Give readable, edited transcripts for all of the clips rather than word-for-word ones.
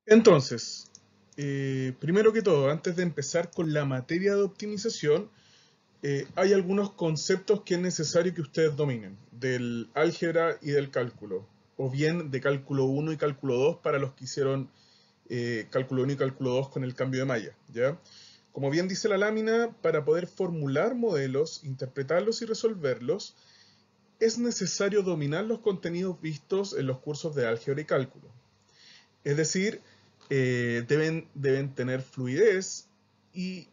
Entonces, primero que todo, antes de empezar con la materia de optimización, hay algunos conceptos que es necesario que ustedes dominen, del álgebra y del cálculo, o bien de cálculo uno y cálculo 2 para los que hicieron cálculo uno y cálculo 2 con el cambio de malla, ¿ya? Como bien dice la lámina, para poder formular modelos, interpretarlos y resolverlos, es necesario dominar los contenidos vistos en los cursos de álgebra y cálculo. Es decir, deben tener fluidez y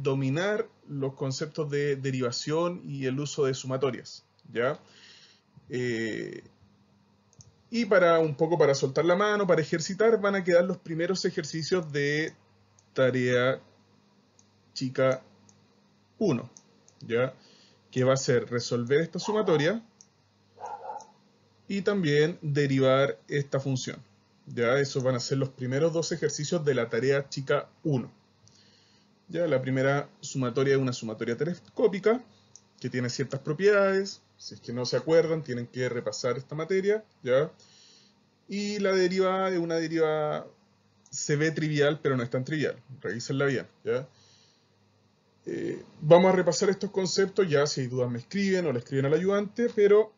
dominar los conceptos de derivación y el uso de sumatorias, ¿ya? Eh, y para un poco para soltar la mano, para ejercitar, van a quedar los primeros ejercicios de tarea chica 1, ¿ya? Que va a ser resolver esta sumatoria y también derivar esta función. Ya, esos van a ser los primeros dos ejercicios de la tarea chica 1. Ya, la primera sumatoria es una sumatoria telescópica que tiene ciertas propiedades. Si es que no se acuerdan, tienen que repasar esta materia, ¿ya? Y la derivada es una derivada, se ve trivial, pero no es tan trivial. Revísenla bien, ¿ya? Vamos a repasar estos conceptos, ya si hay dudas me escriben o le escriben al ayudante, pero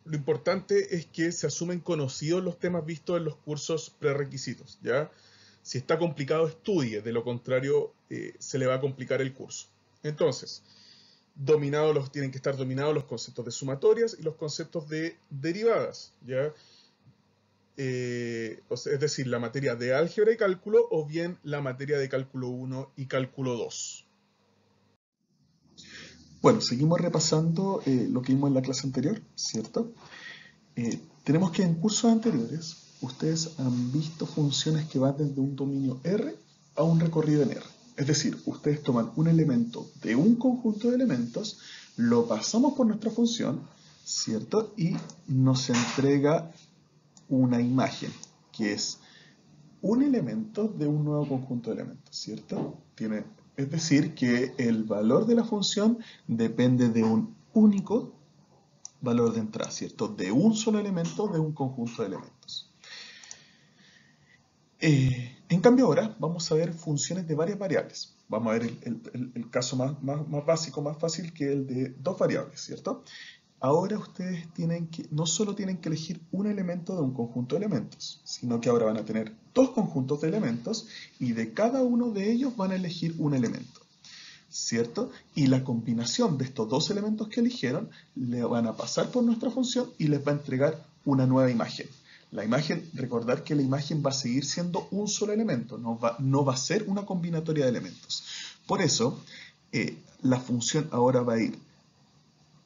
lo importante es que se asumen conocidos los temas vistos en los cursos prerequisitos, ¿ya? Si está complicado, estudie, de lo contrario, se le va a complicar el curso. Entonces, tienen que estar dominados los conceptos de sumatorias y los conceptos de derivadas, ¿ya? Es decir, la materia de álgebra y cálculo o bien la materia de cálculo 1 y cálculo 2. Bueno, seguimos repasando lo que vimos en la clase anterior, ¿cierto? Tenemos que en cursos anteriores ustedes han visto funciones que van desde un dominio R a un recorrido en R. Es decir, ustedes toman un elemento de un conjunto de elementos, lo pasamos por nuestra función, ¿cierto? Y nos entrega una imagen, que es un elemento de un nuevo conjunto de elementos, ¿cierto? Es decir, que el valor de la función depende de un único valor de entrada, ¿cierto? De un solo elemento de un conjunto de elementos. En cambio ahora vamos a ver funciones de varias variables. Vamos a ver el caso más básico, más fácil, que el de dos variables, ¿cierto? Ahora ustedes no solo tienen que elegir un elemento de un conjunto de elementos, sino que ahora van a tener dos conjuntos de elementos y de cada uno de ellos van a elegir un elemento, ¿cierto? Y la combinación de estos dos elementos que eligieron le van a pasar por nuestra función y les va a entregar una nueva imagen. La imagen, recordar que la imagen va a seguir siendo un solo elemento, no va a ser una combinatoria de elementos. Por eso, la función ahora va a ir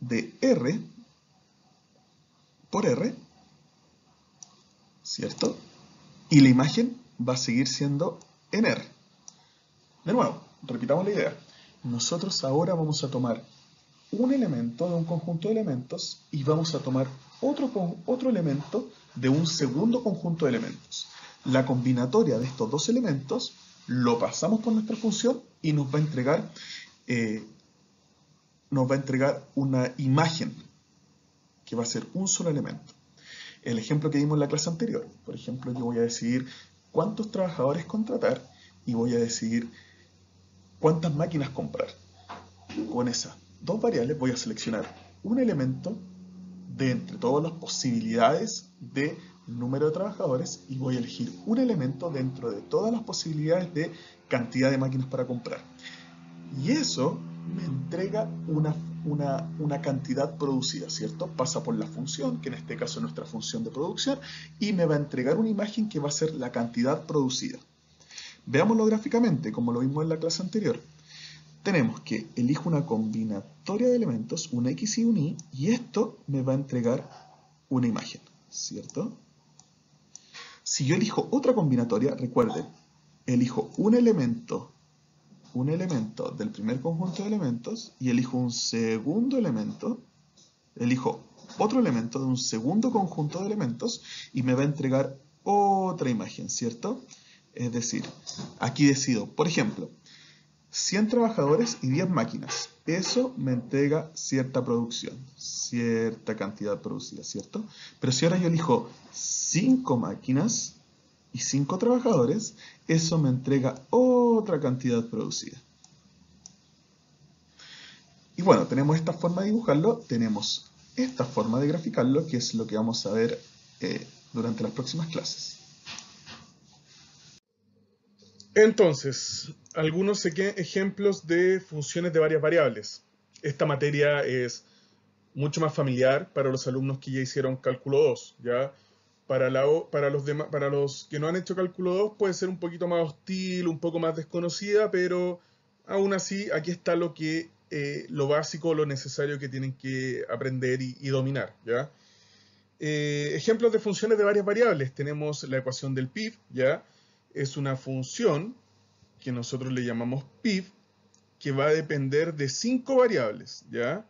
de R por R, ¿cierto? Y la imagen va a seguir siendo en R. De nuevo, repitamos la idea. Nosotros ahora vamos a tomar un elemento de un conjunto de elementos y vamos a tomar otro elemento de un segundo conjunto de elementos. La combinatoria de estos dos elementos lo pasamos por nuestra función y nos va a entregar una imagen que va a ser un solo elemento. El ejemplo que dimos en la clase anterior, por ejemplo, yo voy a decidir cuántos trabajadores contratar y voy a decidir cuántas máquinas comprar. Con esas dos variables voy a seleccionar un elemento de entre todas las posibilidades de número de trabajadores y voy a elegir un elemento dentro de todas las posibilidades de cantidad de máquinas para comprar. Y eso me entrega una cantidad producida, ¿cierto? Pasa por la función, que en este caso es nuestra función de producción, y me va a entregar una imagen que va a ser la cantidad producida. Veámoslo gráficamente, como lo vimos en la clase anterior. Tenemos que elijo una combinatoria de elementos, un X y un Y, y esto me va a entregar una imagen, ¿cierto? Si yo elijo otra combinatoria, recuerden, elijo un elemento del primer conjunto de elementos y elijo un segundo elemento, elijo otro elemento de un segundo conjunto de elementos y me va a entregar otra imagen, ¿cierto? Es decir, aquí decido, por ejemplo, 100 trabajadores y 10 máquinas. Eso me entrega cierta producción, cierta cantidad producida, ¿cierto? Pero si ahora yo elijo 5 máquinas y 5 trabajadores, eso me entrega otra cantidad producida. Y bueno, tenemos esta forma de dibujarlo, tenemos esta forma de graficarlo, que es lo que vamos a ver durante las próximas clases. Entonces, algunos ejemplos de funciones de varias variables. Esta materia es mucho más familiar para los alumnos que ya hicieron cálculo 2, ¿ya? Para los que no han hecho cálculo 2 puede ser un poquito más hostil, un poco más desconocida, pero aún así aquí está lo básico, lo necesario que tienen que aprender y dominar, ¿ya? Ejemplos de funciones de varias variables. Tenemos la ecuación del PIB, ¿ya? Es una función que nosotros le llamamos PIB, que va a depender de 5 variables, ¿ya?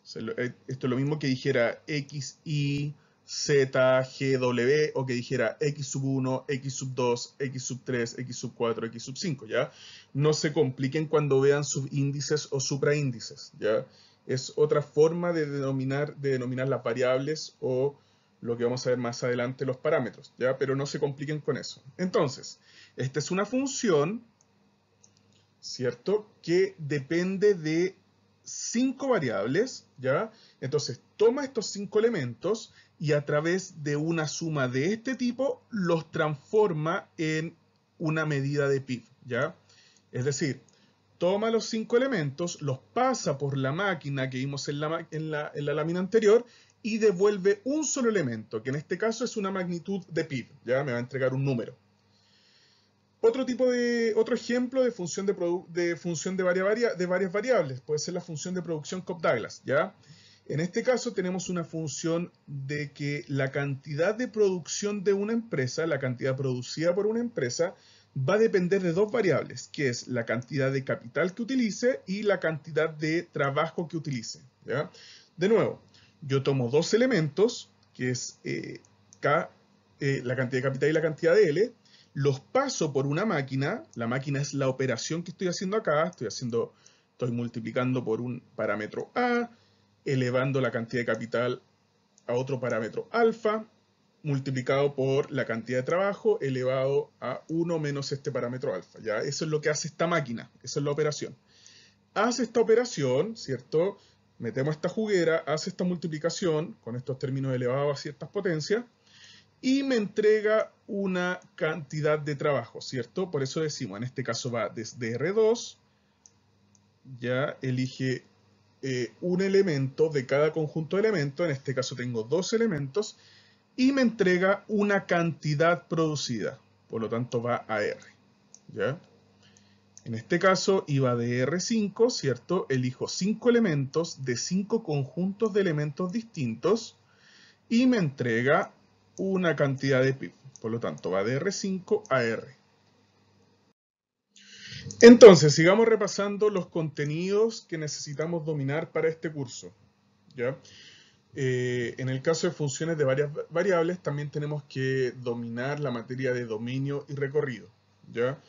O sea, esto es lo mismo que dijera x, y, z, g, w, o que dijera x sub 1, x sub 2, x sub 3, x sub 4, x sub 5, ¿ya? No se compliquen cuando vean subíndices o supraíndices, ¿ya? Es otra forma de denominar las variables o lo que vamos a ver más adelante, los parámetros, ¿ya? Pero no se compliquen con eso. Entonces, esta es una función, ¿cierto? Que depende de 5 variables, ¿ya? Entonces, toma estos 5 elementos y a través de una suma de este tipo, los transforma en una medida de PIB, ¿ya? Es decir, toma los 5 elementos, los pasa por la máquina que vimos en la lámina anterior y devuelve un solo elemento, que en este caso es una magnitud de PIB, ¿ya? Me va a entregar un número. Otro ejemplo de función de varias variables puede ser la función de producción Cobb-Douglas, ¿ya? En este caso tenemos una función de que la cantidad de producción de una empresa, la cantidad producida por una empresa, va a depender de 2 variables, que es la cantidad de capital que utilice y la cantidad de trabajo que utilice, ¿ya? De nuevo, yo tomo 2 elementos, que es la cantidad de capital y la cantidad de L, los paso por una máquina, la máquina es la operación que estoy haciendo acá, estoy multiplicando por un parámetro A, elevando la cantidad de capital a otro parámetro alfa, multiplicado por la cantidad de trabajo elevado a 1 menos este parámetro alfa, ¿ya? Eso es lo que hace esta máquina, esa es la operación. Hace esta operación, ¿cierto? Metemos esta juguera, hace esta multiplicación con estos términos elevados a ciertas potencias, y me entrega una cantidad de trabajo, ¿cierto? Por eso decimos, en este caso va desde R2, ya elige un elemento de cada conjunto de elementos, en este caso tengo 2 elementos, y me entrega una cantidad producida, por lo tanto va a R, ¿ya? En este caso iba de R5, ¿cierto? Elijo 5 elementos de 5 conjuntos de elementos distintos, y me entrega una cantidad de PIB. Por lo tanto, va de R5 a R. Entonces, sigamos repasando los contenidos que necesitamos dominar para este curso, ¿ya? En el caso de funciones de varias variables, también tenemos que dominar la materia de dominio y recorrido, ¿ya?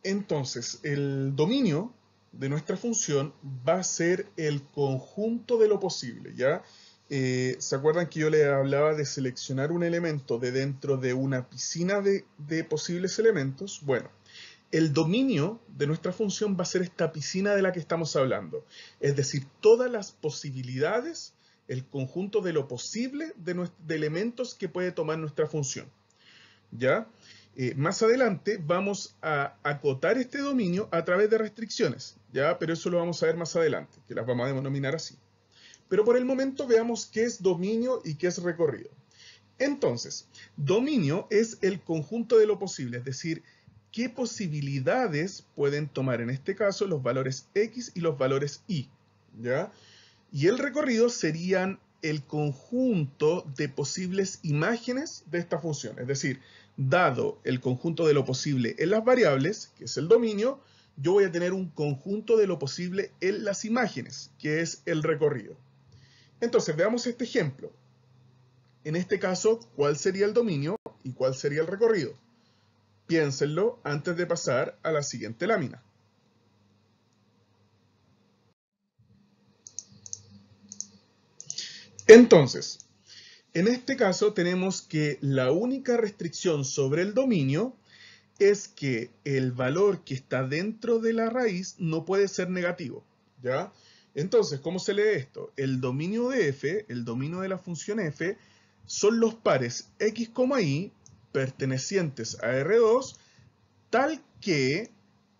Entonces, el dominio de nuestra función va a ser el conjunto de lo posible, ¿ya? ¿Se acuerdan que yo les hablaba de seleccionar un elemento de dentro de una piscina de posibles elementos? Bueno, el dominio de nuestra función va a ser esta piscina de la que estamos hablando. Es decir, todas las posibilidades, el conjunto de lo posible de elementos que puede tomar nuestra función, ¿ya? Más adelante vamos a acotar este dominio a través de restricciones, ¿ya? Pero eso lo vamos a ver más adelante, que las vamos a denominar así. Pero por el momento veamos qué es dominio y qué es recorrido. Entonces, dominio es el conjunto de lo posible, es decir, qué posibilidades pueden tomar en este caso los valores x y los valores y, ¿ya? Y el recorrido serían el conjunto de posibles imágenes de esta función, es decir, dado el conjunto de lo posible en las variables, que es el dominio, yo voy a tener un conjunto de lo posible en las imágenes, que es el recorrido. Entonces, veamos este ejemplo. En este caso, ¿cuál sería el dominio y cuál sería el recorrido? Piénsenlo antes de pasar a la siguiente lámina. Entonces, En este caso tenemos que la única restricción sobre el dominio es que el valor que está dentro de la raíz no puede ser negativo, ¿ya? Entonces, ¿cómo se lee esto? El dominio de f, el dominio de la función f, son los pares x, y pertenecientes a R2, tal que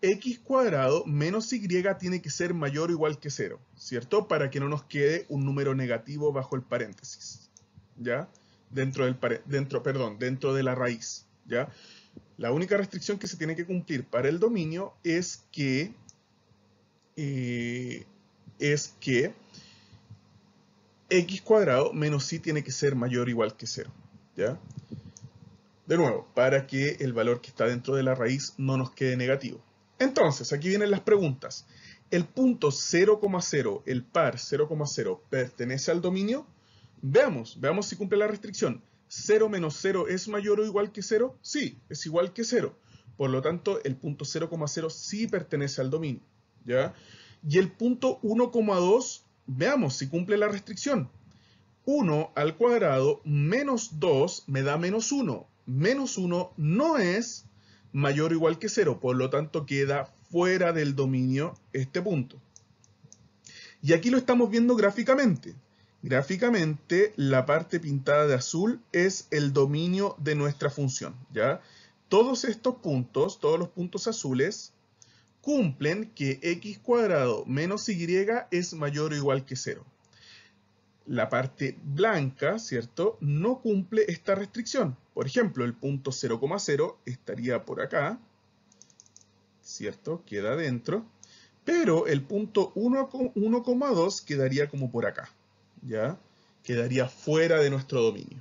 x cuadrado menos y tiene que ser mayor o igual que 0, ¿cierto? Para que no nos quede un número negativo bajo el paréntesis, ¿ya? Dentro de la raíz, ¿ya? La única restricción que se tiene que cumplir para el dominio es que x cuadrado menos y tiene que ser mayor o igual que 0, ¿ya? De nuevo, para que el valor que está dentro de la raíz no nos quede negativo. Entonces, aquí vienen las preguntas. ¿El punto 0,0, el par 0,0, pertenece al dominio? Veamos si cumple la restricción. ¿0 menos 0 es mayor o igual que 0? Sí, es igual que 0. Por lo tanto, el punto 0,0 sí pertenece al dominio, ¿ya? Y el punto 1,2, veamos si cumple la restricción. 1 al cuadrado menos 2 me da menos 1. Menos 1 no es mayor o igual que 0, por lo tanto queda fuera del dominio este punto. Y aquí lo estamos viendo gráficamente. Gráficamente, la parte pintada de azul es el dominio de nuestra función, ¿ya? Todos estos puntos, todos los puntos azules, cumplen que x cuadrado menos y es mayor o igual que 0. La parte blanca, ¿cierto?, no cumple esta restricción. Por ejemplo, el punto 0,0 estaría por acá, ¿cierto? Queda dentro. Pero el punto 1,2 quedaría como por acá, ¿ya? Quedaría fuera de nuestro dominio.